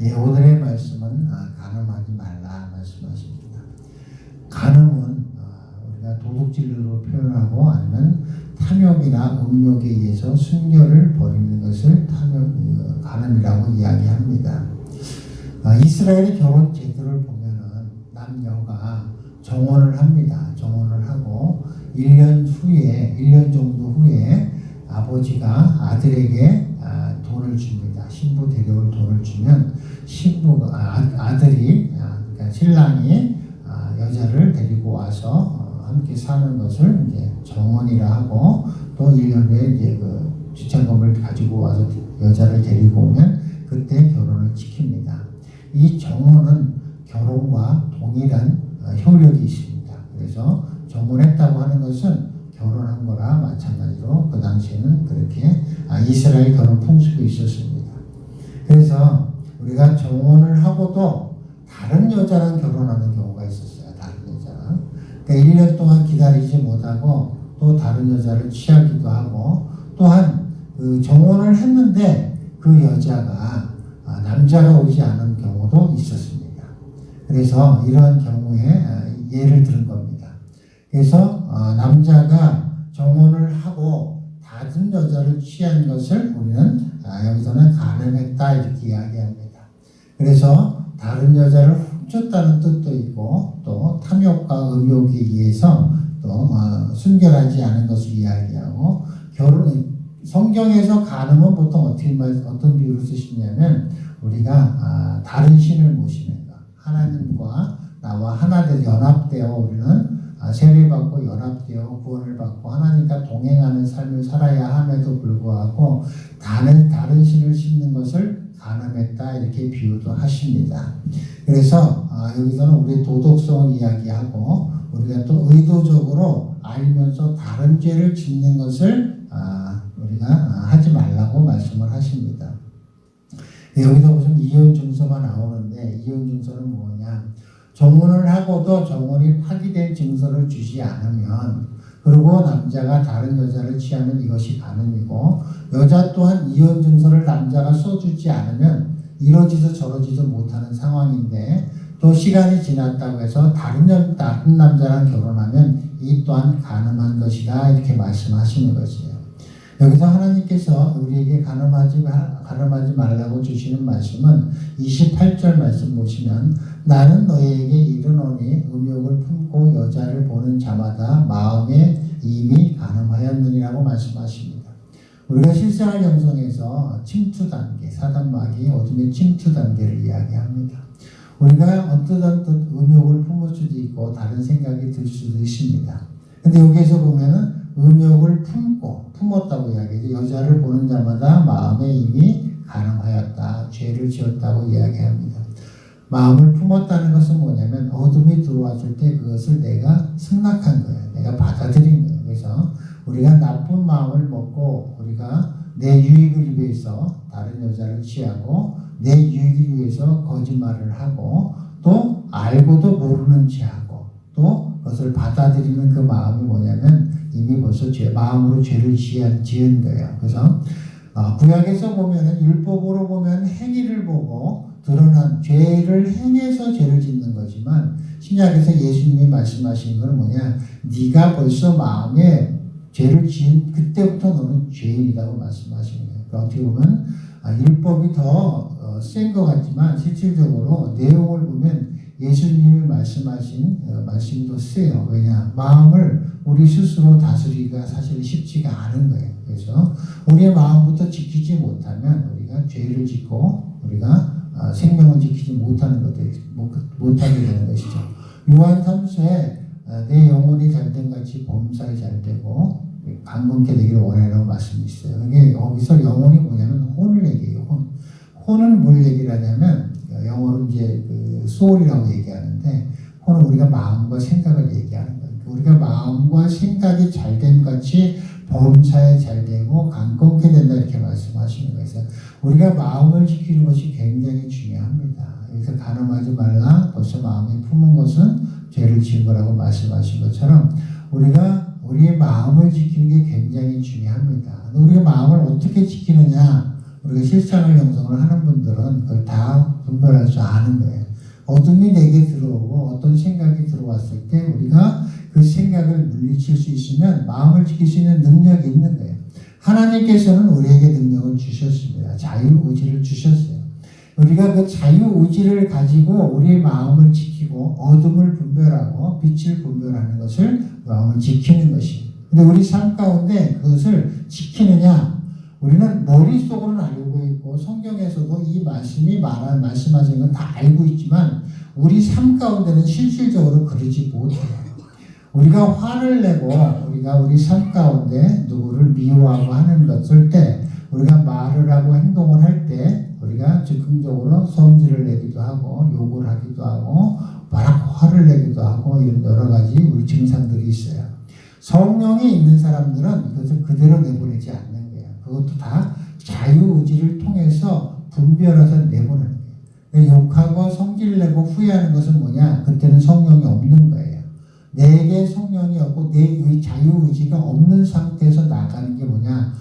예, 오늘의 말씀은 간음하지 말라 말씀하십니다. 간음은 우리가 도둑질로 표현하고 아니면 탐욕이나 음욕에 의해서 순결을 버리는 것을 간음이라고 이야기합니다. 이스라엘의 결혼 제도를 보면은 남녀가 정혼을 합니다. 정혼을 하고 1년 정도 후에 아버지가 아들에게 돈을 줍니다. 신부 데려올 돈을 주면 아들이 그러니까 신랑이 여자를 데리고 와서 함께 사는 것을 이제 정혼이라 하고, 또 1년 후에 이제 그 주차금을 가지고 와서 여자를 데리고 오면 그때 결혼을 지킵니다. 이 정혼은 결혼과 동일한 효력이 있습니다. 그래서 정혼했다고 하는 것은 결혼한 거라 마찬가지로 그 당시에는 그렇게 이스라엘 결혼 풍습이 있었습니다. 그래서 우리가 정혼을 하고도 다른 여자랑 결혼하는 경우가 있었어요. 다른 여자랑. 그러니까 1년 동안 기다리지 못하고 또 다른 여자를 취하기도 하고, 또한 그 정혼을 했는데 그 여자가 남자가 오지 않은 경우도 있었습니다. 그래서 이러한 경우에 예를 들은 겁니다. 그래서 남자가 정혼을 하고 다른 여자를 취한 것을 우리는 여기서는 간음했다 이렇게 이야기합니다. 그래서 다른 여자를 훔쳤다는 뜻도 있고, 또 탐욕과 음욕에 의해서 또 순결하지 않은 것을 이야기하고, 성경에서 간음은 보통 어떤 비유로 쓰시냐면 우리가 다른 신을 모시는 것, 하나님과 나와 하나 되어 연합되어 우리는 세례받고 연합되어 구원을 받고 하나님과 동행하는 삶을 살아야 함에도 불구하고 다른 신을 심는 것을 간음했다 이렇게 비유도 하십니다. 그래서 여기서는 우리의 도덕성을 이야기하고, 우리가 또 의도적으로 알면서 다른 죄를 짓는 것을 우리가 하지 말라고 말씀을 하십니다. 여기서 무슨 이혼 증서가 나오는데, 이혼 증서는 뭐냐? 정혼을 하고도 정혼이 파기된 증서를 주지 않으면, 그리고 남자가 다른 여자를 취하면 이것이 간음이고, 여자 또한 이혼 증서를 남자가 써주지 않으면 이러지도 저러지도 못하는 상황인데, 또 시간이 지났다고 해서 다른 남자랑 결혼하면 이 또한 간음한 것이다 이렇게 말씀하시는 것이에요. 여기서 하나님께서 우리에게 간음하지 말라고 주시는 말씀은 28절 말씀 보시면, 나는 너희에게 이르노니 음욕을 품고 여자를 보는 자마다 마음에 이미 간음하였느니라고 말씀하십니다. 우리가 실생활 영성에서 침투 단계, 사단마귀 어둠의 침투 단계를 이야기합니다. 우리가 언뜻 음욕을 품을 수도 있고 다른 생각이 들 수도 있습니다. 근데 여기에서 보면은 음욕을 품었다고 이야기해요. 여자를 보는 자마다 마음에 이미 간음하였다, 죄를 지었다고 이야기합니다. 마음을 품었다는 것은 뭐냐면 어둠이 들어왔을 때 그것을 내가 승낙한 거예요. 내가 받아들인 거예요. 그래서 우리가 나쁜 마음을 먹고 우리가 내 유익을 위해서 다른 여자를 취하고 내 유익을 위해서 거짓말을 하고, 또 알고도 모르는 죄하고, 또 그것을 받아들이는 그 마음이 뭐냐면 이미 벌써 마음으로 죄를 지은 거예요. 그래서 구약에서 보면은 율법으로 보면 행위를 보고 드러난 죄를 행해서 죄를 짓는 거지만, 신약에서 예수님이 말씀하신 건 뭐냐? 네가 벌써 마음에 죄를 지은 그때부터 너는 죄인이라고 말씀하시는 거예요. 그러니까 어떻게 보면 율법이 더 센 것 같지만 실질적으로 내용을 보면 예수님이 말씀하신 말씀이 더 세요. 왜냐? 마음을 우리 스스로 다스리기가 사실 쉽지가 않은 거예요. 그래서 우리의 마음부터 지키지 못하면 우리가 죄를 짓고 우리가 생명을 지키지 못하게 되는 것이죠. 요한 3서에 내 영혼이 잘된 같이 범사에 잘되고 강건케 되기를 원하라고 말씀이 있어요. 이게 여기서 영혼이 뭐냐면 혼을 얘기해요. 혼은 뭘 얘기를 하냐면 영어로 이제 그 soul이라고 얘기하는데, 혼은 우리가 마음과 생각을 얘기하는 거예요. 우리가 마음과 생각이 잘됨 같이 범사에 잘되고 강건케 된다 이렇게 말씀하시는 거예요. 그래서 우리가 마음을 지키는 것이 굉장히 중요합니다. 여기서 간음하지 말라, 벌써 마음에 품은 것은 죄를 지은 거라고 말씀하신 것처럼 우리가 우리의 마음을 지키는 게 굉장히 중요합니다. 우리가 마음을 어떻게 지키느냐, 우리가 실상을 형성을 하는 분들은 그걸 다 좀 분별할 줄 아는 거예요. 어둠이 내게 들어오고 어떤 생각이 들어왔을 때 우리가 그 생각을 물리칠 수 있으면 마음을 지킬 수 있는 능력이 있는 거예요. 하나님께서는 우리에게 능력을 주셨습니다. 자유의지를 주셨어요. 우리가 그 자유의지를 가지고 우리의 마음을 지키고 어둠을 분별하고 빛을 분별하는 것을 마음을 지키는 것입니다. 근데 우리 삶 가운데 그것을 지키느냐? 우리는 머릿속으로는 알고 있고 성경에서도 이 말씀이 말씀하시는 건 다 알고 있지만 우리 삶 가운데는 실질적으로 그러지 못해요. 우리가 화를 내고 우리가 우리 삶 가운데 누구를 미워하고 하는 것을 때 우리가 말을 하고 행동을 할 때 우리가 즉흥적으로 성질을 내기도 하고 욕을 하기도 하고 화를 내기도 하고 이런 여러 가지 우리 증상들이 있어요. 성령이 있는 사람들은 이것을 그대로 내보내지 않는 거예요. 그것도 다 자유의지를 통해서 분별해서 내보내는 거예요. 욕하고 성질내고 후회하는 것은 뭐냐? 그때는 성령이 없는 거예요. 내게 성령이 없고 내 자유의지가 없는 상태에서 나가는 게 뭐냐?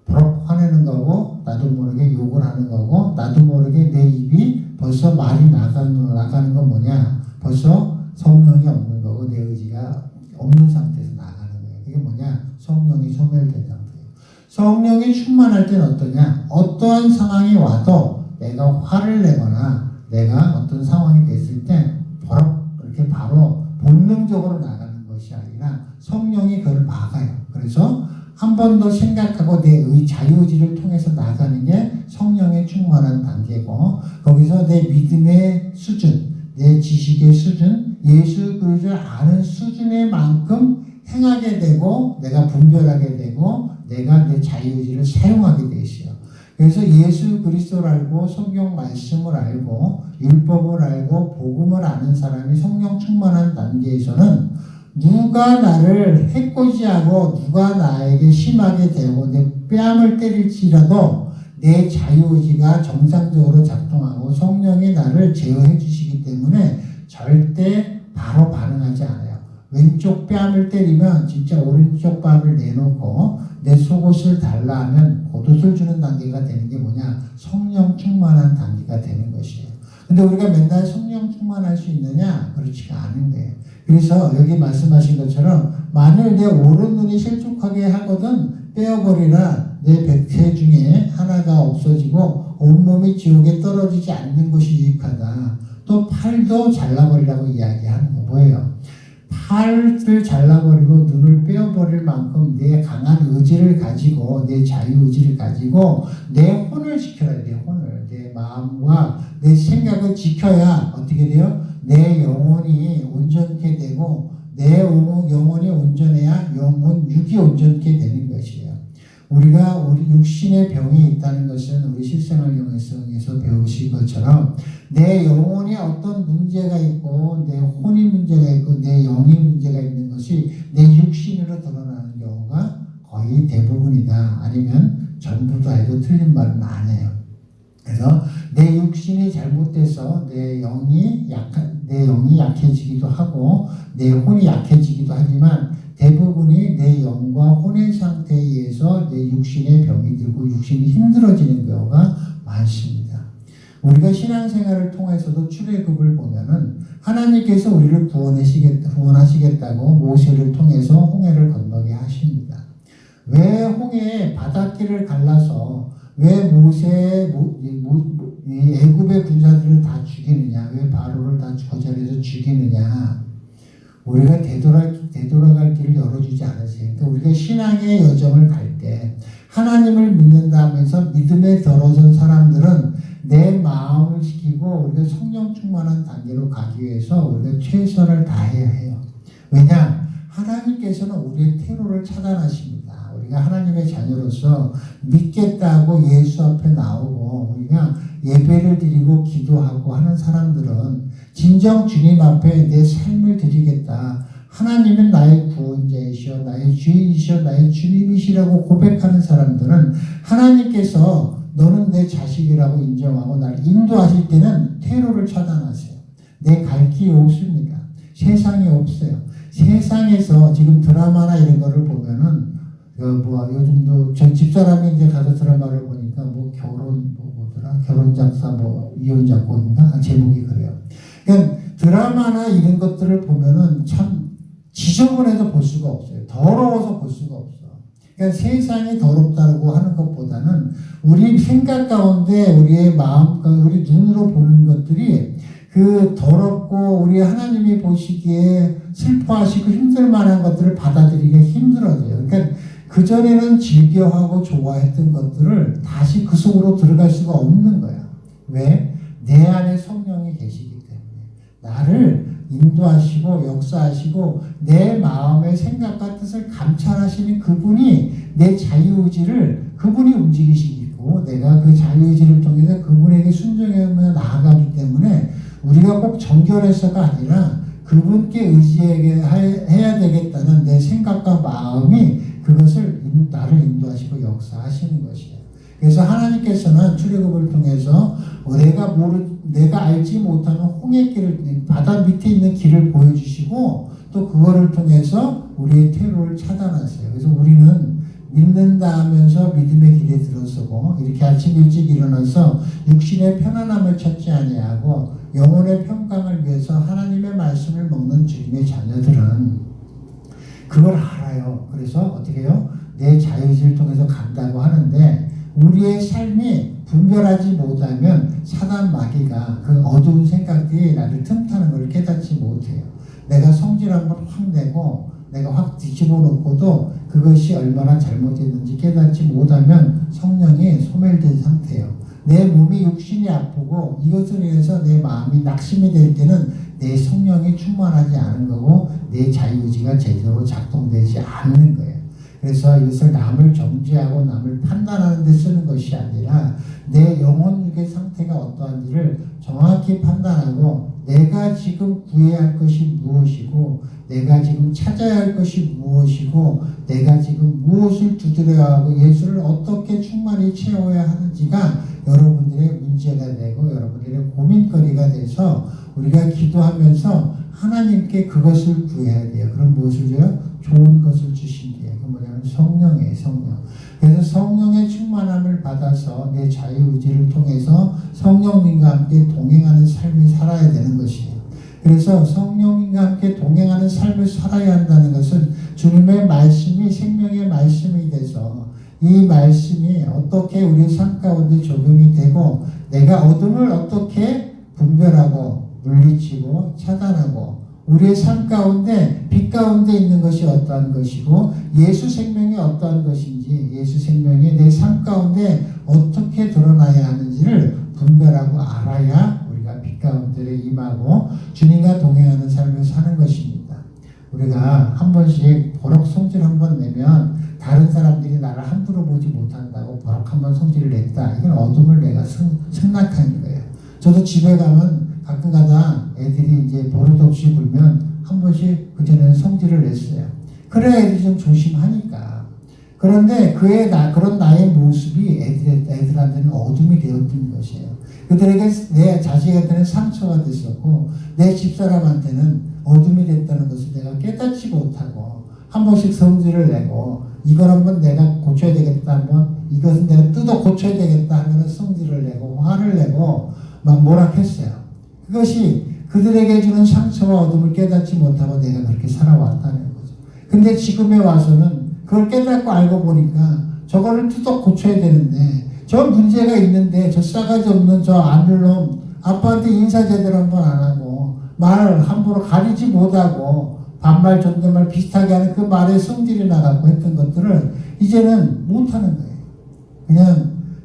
버럭 화내는 거고 나도 모르게 욕을 하는 거고 나도 모르게 내 입이 벌써 말이 나가는 건 뭐냐? 벌써 성령이 없는 거고 내 의지가 없는 상태에서 나가는 거예요. 이게 뭐냐? 성령이 소멸된 상태예요. 성령이 충만할 때는 어떠냐? 어떠한 상황이 와도 내가 화를 내거나 내가 어떤 상황이 됐을 때 버럭 이렇게 바로 본능적으로 나가는 것이 아니라 성령이 그걸 막아요. 그래서 한 번 더 생각하고 내 자유의지를 통해서 나가는 게 성령의 충만한 단계고 거기서 내 믿음의 수준, 내 지식의 수준, 예수 그리스도를 아는 수준의 만큼 행하게 되고 내가 분별하게 되고 내가 내 자유의지를 사용하게 돼 있어요. 그래서 예수 그리스도를 알고 성경 말씀을 알고 율법을 알고 복음을 아는 사람이 성령 충만한 단계에서는 누가 나를 해코지하고 누가 나에게 심하게 되고 내 뺨을 때릴지라도 내 자유의지가 정상적으로 작동하고 성령이 나를 제어해 주시기 때문에 절대 바로 반응하지 않아요. 왼쪽 뺨을 때리면 진짜 오른쪽 뺨을 내놓고 내 속옷을 달라 하면 겉옷을 주는 단계가 되는 게 뭐냐? 성령 충만한 단계가 되는 것이에요. 근데 우리가 맨날 성령 충만할 수 있느냐? 그렇지가 않은 거예요. 그래서 여기 말씀하신 것처럼 만일 내 오른 눈이 실족하게 하거든 빼어버리라. 내 백태 중에 하나가 없어지고 온몸이 지옥에 떨어지지 않는 것이 유익하다. 또 팔도 잘라버리라고 이야기하는 거 뭐예요? 팔을 잘라버리고 눈을 빼어버릴 만큼 내 강한 의지를 가지고 내 자유의지를 가지고 내 혼을 지켜야 돼. 혼을. 내 마음과 내 생각을 지켜야 어떻게 돼요? 내 영혼이 온전케 되고 내 영혼이 온전해야 영혼 육이 온전케 되는 것이에요. 우리가 우리 육신의 병이 있다는 것은 우리 실생활 영성에서 배우신 것처럼 내 영혼에 어떤 문제가 있고 내 혼이 문제가 있고 내 영이 문제가 있는 것이 내 육신으로 드러나는 경우가 거의 대부분이다. 아니면 전부다 해도 틀린 말은 안 해요. 그래서 내 육신이 잘못돼서 내 영이 약해지기도 하고 내 혼이 약해지기도 하지만 대부분이 내 영과 혼의 상태에 의해서 내 육신의 병이 들고 육신이 힘들어지는 경우가 많습니다. 우리가 신앙생활을 통해서도 출애굽을 보면은 하나님께서 우리를 구원하시겠다고 모세를 통해서 홍해를 건너게 하십니다. 왜 홍해에 바닷길을 갈라서 왜 애굽의 군사들을 다 죽이느냐? 왜 바로를 다 그 자리에서 죽이느냐? 우리가 되돌아갈 길을 열어주지 않으세요. 그러니까 우리가 신앙의 여정을 갈 때 하나님을 믿는다 하면서 믿음에 들어선 사람들은 내 마음을 지키고 우리가 성령 충만한 단계로 가기 위해서 우리가 최선을 다해야 해요. 왜냐? 하나님께서는 우리의 퇴로를 차단하십니다. 우리가 하나님의 자녀로서 믿겠다고 예수 앞에 나오고 우리가 예배를 드리고 기도하고 하는 사람들은 진정 주님 앞에 내 삶을 드리겠다. 하나님은 나의 구원자이시여 나의 주인이시여 나의 주님이시라고 고백하는 사람들은 하나님께서 너는 내 자식이라고 인정하고 나를 인도하실 때는 퇴로를 차단하세요. 내 갈 길이 없습니다. 세상이 없어요. 세상에서 지금 드라마나 이런 거를 보면은 요즘도 전 집사람이 이제 가서 드라마를 보니까 뭐 결혼 뭐더라? 결혼작사 뭐 이혼작곡인가? 제목이 그래요. 그러니까 드라마나 이런 것들을 보면은 참 지저분해서 볼 수가 없어요. 더러워서 볼 수가 없어. 그러니까 세상이 더럽다고 하는 것보다는 우리 생각 가운데 우리의 마음, 우리 눈으로 보는 것들이 그 더럽고 우리 하나님이 보시기에 슬퍼하시고 힘들 만한 것들을 받아들이기가 힘들어져요. 그러니까 그전에는 즐겨하고 좋아했던 것들을 다시 그 속으로 들어갈 수가 없는 거야. 왜? 내 안에 성령이 계시기 때문에. 나를 인도하시고 역사하시고 내 마음의 생각과 뜻을 감찰하시는 그분이 내 자유의지를 그분이 움직이시고 내가 그 자유의지를 통해서 그분에게 순종하며 나아가기 때문에 우리가 꼭 정결해서가 아니라 그분께 의지해야 되겠다는 내 생각과 마음이 그것을 나를 인도하시고 역사하시는 것이에요. 그래서 하나님께서는 출애굽을 통해서 내가 알지 못하는 홍해길을 바다 밑에 있는 길을 보여주시고 또 그거를 통해서 우리의 퇴로를 차단하세요. 그래서 우리는 믿는다 하면서 믿음의 길에 들어서고 이렇게 아침 일찍 일어나서 육신의 편안함을 찾지 아니하고 영혼의 평강을 위해서 하나님의 말씀을 먹는 주님의 자녀들은 그걸 알아요. 그래서 어떻게 해요? 내 자유의지를 통해서 간다고 하는데 우리의 삶이 분별하지 못하면 사단 마귀가 그 어두운 생각들이 나를 틈타는 걸 깨닫지 못해요. 내가 성질 한번 확 내고 내가 확 뒤집어 놓고도 그것이 얼마나 잘못됐는지 깨닫지 못하면 성령이 소멸된 상태예요. 내 몸이 육신이 아프고 이것을 위해서 내 마음이 낙심이 될 때는 내 성령이 충만하지 않은 거고 내 자유의지가 제대로 작동되지 않는 거예요. 그래서 이것을 남을 정죄하고 남을 판단하는 데 쓰는 것이 아니라 내 영혼육의 상태가 어떠한지를 정확히 판단하고 내가 지금 구해야 할 것이 무엇이고 내가 지금 찾아야 할 것이 무엇이고 내가 지금 무엇을 두드려야 하고 예수를 어떻게 충만히 채워야 하는지가 여러분들의 문제가 되고 여러분들의 고민거리가 돼서 우리가 기도하면서 하나님께 그것을 구해야 돼요. 그럼 무엇을 줘요? 좋은 것을 주신대요. 그 뭐냐면 성령이에요. 성령. 그래서 성령의 충만함을 받아서 내 자유의지를 통해서 성령님과 함께 동행하는 삶을 살아야 되는 것이에요. 그래서 성령님과 함께 동행하는 삶을 살아야 한다는 것은 주님의 말씀이 생명의 말씀이 돼서 이 말씀이 어떻게 우리 삶 가운데 적용이 되고 내가 어둠을 어떻게 분별하고 물리치고 차단하고 우리의 삶 가운데 빛 가운데 있는 것이 어떠한 것이고 예수 생명이 어떠한 것인지 예수 생명이 내 삶 가운데 어떻게 드러나야 하는지를 분별하고 알아야 우리가 빛 가운데 임하고 주님과 동행하는 삶을 사는 것입니다. 우리가 한 번씩 버럭 성질 한 번 내면 다른 사람들이 나를 함부로 보지 못한다고 버럭 한 번 성질을 냈다. 이건 어둠을 내가 승낙하는 거예요. 저도 집에 가면 가끔가다 애들이 이제 버릇 없이 굴면 한 번씩 그전에는 성질을 냈어요. 그래야 애들이 좀 조심하니까. 그런데 그런 나의 모습이 애들한테는 어둠이 되었던 것이에요. 그들에게 내 자식한테는 상처가 됐었고 내 집사람한테는 어둠이 됐다는 것을 내가 깨닫지 못하고 한 번씩 성질을 내고 이걸 한번 내가 고쳐야 되겠다 한번 이것은 내가 뜯어 고쳐야 되겠다 하면 성질을 내고 화를 내고 막 몰아했어요. 그것이 그들에게 주는 상처와 어둠을 깨닫지 못하고 내가 그렇게 살아왔다는 거죠. 근데 지금에 와서는 그걸 깨닫고 알고 보니까 저거를 뜯어 고쳐야 되는데 저 문제가 있는데 저 싸가지 없는 저 안들놈 아빠한테 인사 제대로 한번 안 하고 말 함부로 가리지 못하고 반말 존댓말 비슷하게 하는 그 말에 성질이 나가고 했던 것들을 이제는 못하는 거예요.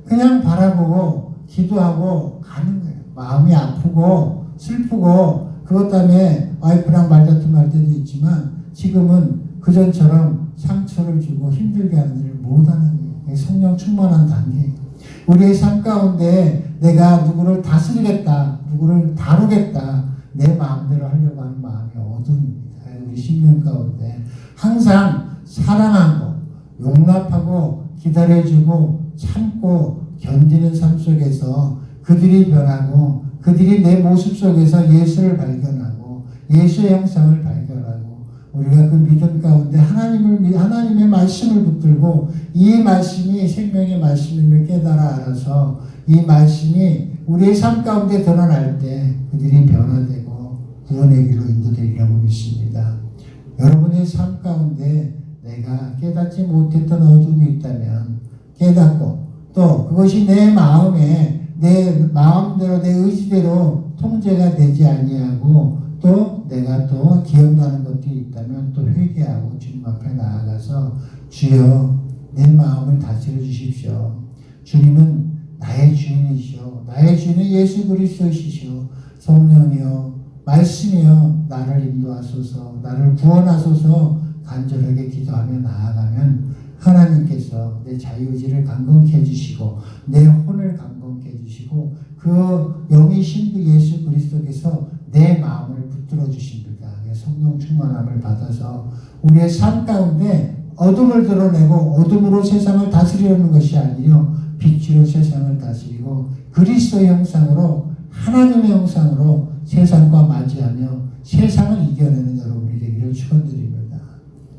그냥 바라보고 기도하고 가는 거예요. 마음이 아프고 슬프고 그것 때문에 와이프랑 말다툼할 때도 있지만 지금은 그전처럼 상처를 주고 힘들게 하는 일을 못하는 거예요. 성령 충만한 단계예요. 우리의 삶 가운데 내가 누구를 다스리겠다, 누구를 다루겠다, 내 마음대로 하려고 하는 마음이 어둠입니다. 우리 심령 가운데 항상 사랑하고 용납하고 기다려주고 참고 견디는 삶 속에서 그들이 변하고 그들이 내 모습 속에서 예수를 발견하고 예수의 형상을 발견하고 우리가 그 믿음 가운데 하나님의 말씀을 붙들고 이 말씀이 생명의 말씀임을 깨달아 알아서 이 말씀이 우리의 삶 가운데 드러날 때 그들이 변화되고 구원의 길로 인도되리라고 믿습니다. 여러분의 삶 가운데 내가 깨닫지 못했던 어둠이 있다면 깨닫고 또 그것이 내 마음에 내 마음대로 내 의지대로 통제가 되지 아니하고 또 내가 또 기억나는 것들이 있다면 또 회개하고 주님 앞에 나아가서 주여 내 마음을 다스려 주십시오. 주님은 나의 주인이시오. 나의 주인은 예수 그리스도이시오. 성령이여 말씀이여 나를 인도하소서 나를 구원하소서 간절하게 기도하며 나아가면 하나님께서 내 자유의지를 강건케 해주시고 내 혼을 강건케 해주시고 그 영이신 그 예수 그리스도께서 내 마음을 붙들어 주십니다. 성령 충만함을 받아서 우리의 삶 가운데 어둠을 드러내고 어둠으로 세상을 다스리려는 것이 아니요 빛으로 세상을 다스리고 그리스도의 형상으로 하나님의 형상으로 세상과 맞이하며